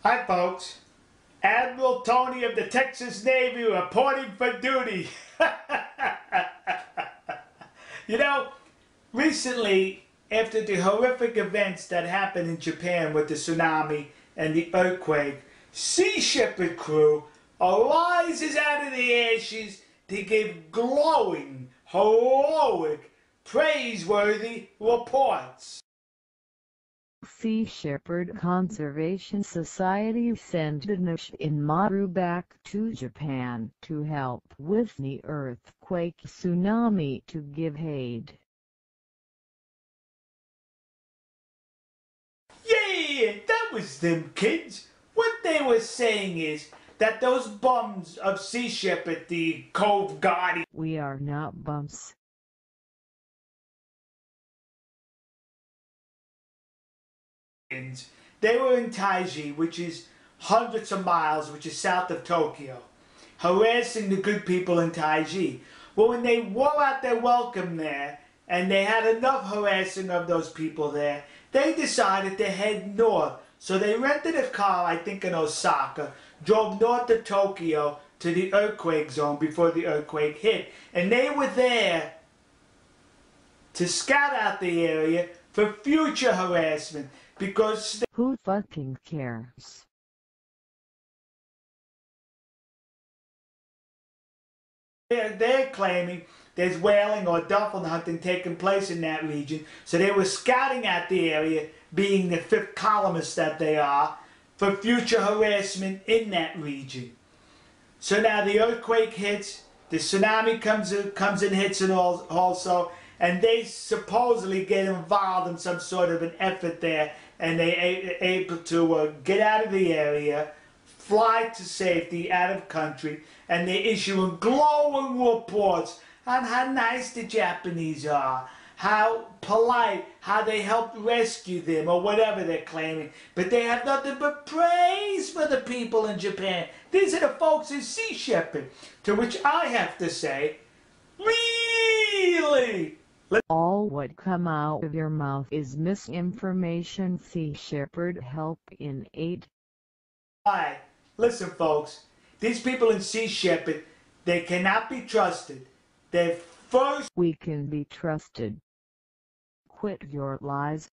Hi folks, Admiral Tony of the Texas Navy reporting for duty. You know, recently, after the horrific events that happened in Japan with the tsunami and the earthquake, Sea Shepherd crew arises out of the ashes to give glowing, heroic, praiseworthy reports. Sea Shepherd Conservation Society sent Nissinmaru back to Japan to help with the earthquake tsunami to give aid. Yeah, that was them kids. What they were saying is that those bums of Sea Shepherd, the Cove Guardians, We are not bums. they were in Taiji, which is hundreds of miles, which is south of Tokyo, harassing the good people in Taiji. Well, when they wore out their welcome there, and they had enough harassing of those people there, they decided to head north. So they rented a car, I think in Osaka, drove north to Tokyo to the earthquake zone before the earthquake hit. And they were there to scout out the area for future harassment. Because Who fucking cares? they're claiming there's whaling or dolphin hunting taking place in that region. So they were scouting out the area, being the fifth columnists that they are, for future harassment in that region. So now the earthquake hits, the tsunami comes and hits it also, and they supposedly get involved in some sort of an effort there, and they able to get out of the area, fly to safety out of country, and they're issuing glowing reports on how nice the Japanese are, how polite, how they helped rescue them, or whatever they're claiming. But they have nothing but praise for the people in Japan. These are the folks in Sea Shepherd. To which I have to say, really? All what come out of your mouth is misinformation. Sea Shepherd help in aid. Alright, listen folks, these people in Sea Shepherd, they cannot be trusted. They're first... We can be trusted. Quit your lies.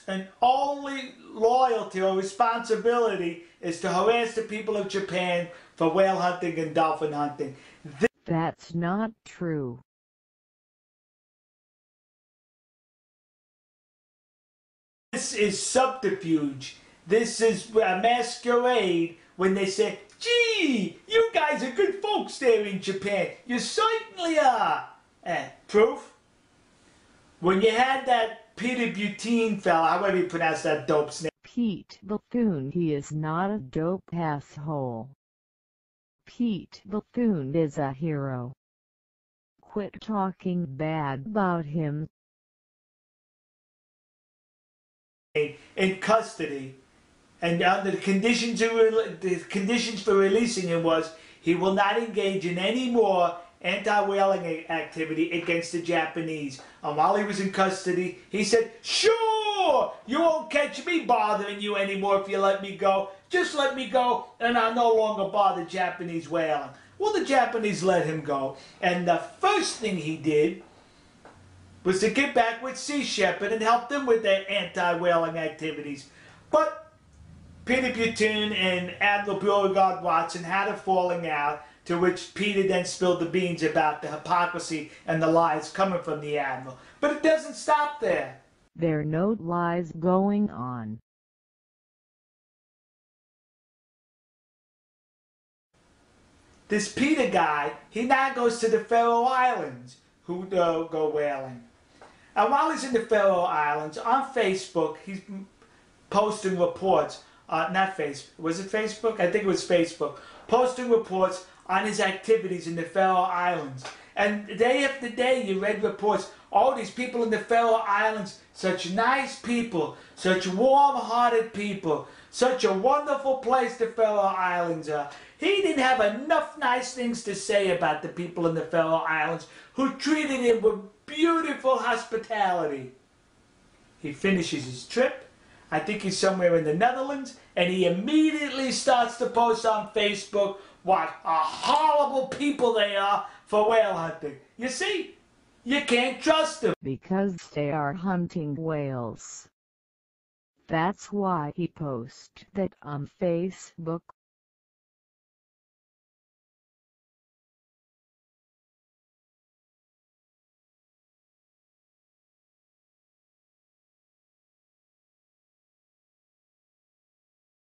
And only loyalty or responsibility is to harass the people of Japan for whale hunting and dolphin hunting. That's not true. This is subterfuge. This is a masquerade when they say, gee, you guys are good folks there in Japan. You certainly are. Proof? When you had that Peter Butine fella, however you pronounce that dope's name. Pete Bethune, he is not a dope asshole. Pete Bethune is a hero. Quit talking bad about him. In custody, and under the conditions for releasing him was he will not engage in any more anti-whaling activity against the Japanese. And while he was in custody, he said, sure, you won't catch me bothering you anymore if you let me go. Just let me go and I'll no longer bother Japanese whaling. Well, the Japanese let him go, and the first thing he did was to get back with Sea Shepherd and help them with their anti-whaling activities. But Peter Butine and Admiral Beauregard Watson had a falling out, to which Peter then spilled the beans about the hypocrisy and the lies coming from the Admiral. But it doesn't stop there. There are no lies going on. This Peter guy, he now goes to the Pharaoh Islands, who go whaling. And while he's in the Pharaoh Islands, on Facebook, he's posting reports, not Facebook, was it Facebook? I think it was Facebook, posting reports on his activities in the Pharaoh Islands. And day after day you read reports, oh, these people in the Pharaoh Islands, such nice people, such warm-hearted people, such a wonderful place the Pharaoh Islands are. He didn't have enough nice things to say about the people in the Pharaoh Islands who treated him with beautiful hospitality. He finishes his trip, I think he's somewhere in the Netherlands, and he immediately starts to post on Facebook what a horrible people they are for whale hunting. You see, you can't trust them. Because they are hunting whales. That's why he posted that on Facebook.